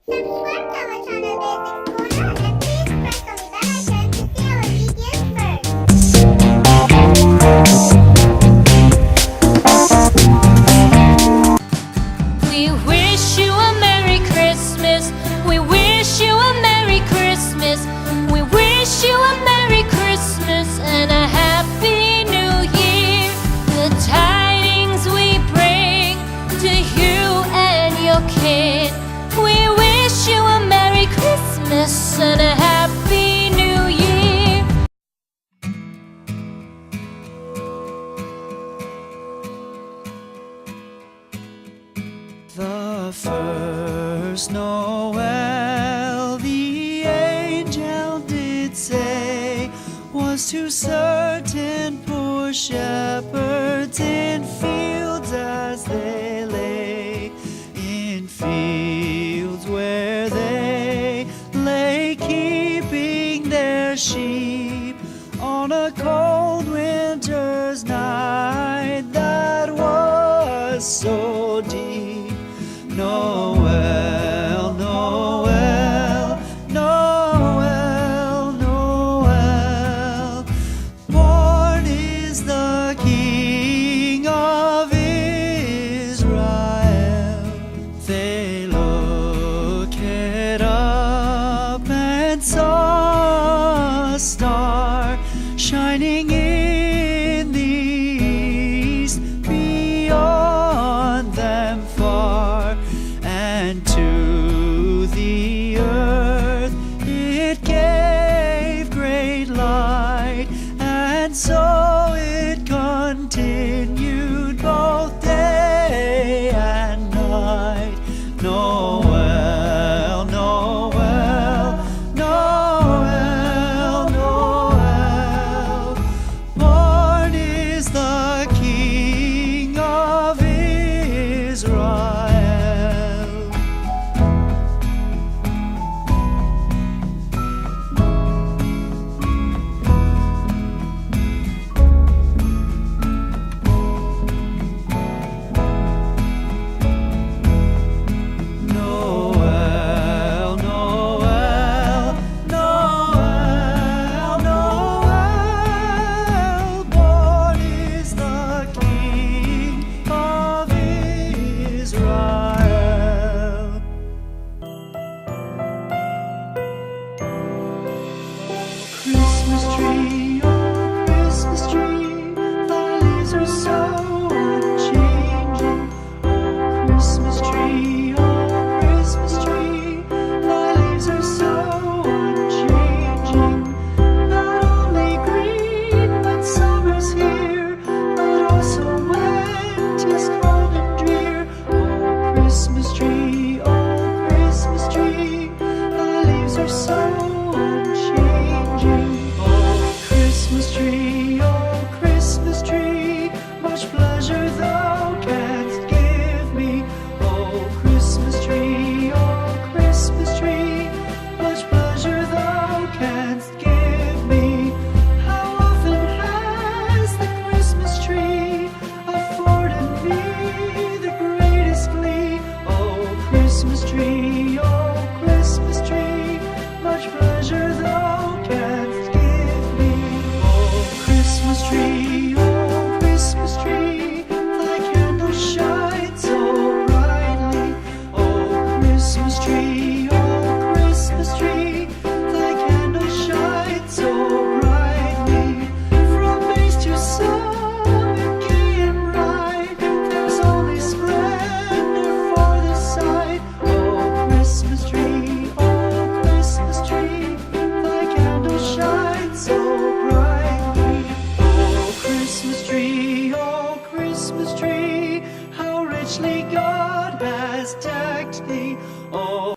Subscribe to our channel Basics Corner and please press on the bell icon to see our videos first. We wish you a Merry Christmas. We wish you a Merry Christmas. We wish you a Merry Christmas and a Happy New Year. The tidings we bring to you and your kid. We wish you a Merry Christmas and a Happy New Year. The first Noel, the angel did say, was to certain poor shepherds in fields as they lay, in fields where they lay keeping their sheep on a cold winter's night that was so deep. Noel, Noel, Noel, Noel, born is the King of Israel. They looked up and saw a star shining in the east beyond them far. And to the earth it gave great light, and so it continued both day and night. Noel, Noel, Noel, Noel, born is the King of Israel. Noel, Noel, Noel, Noel, born is the King of Israel. Christmas tree, oh Christmas tree, thy leaves are so unchanging. Oh Christmas tree, oh Christmas tree, thy leaves are so unchanging. Not only green when summer's here, but also when 'tis cold and drear. Oh Christmas tree, oh Christmas tree, thy leaves are so unchanging. Oh Christmas tree, oh Christmas tree, much pleasure thou canst give me. Oh Christmas tree, much pleasure thou canst give me. How often has the Christmas tree afforded me the greatest glee? Oh Christmas tree, much pleasure thou canst give me. Oh Christmas tree, thy candle shines so brightly. Oh Christmas tree, thy candle shines so brightly. From base to summit, gay and bright, there's only splendor for the sight. Oh Christmas tree, thy candle shines so brightly. Oh Christmas tree, how richly God has decked thee. Oh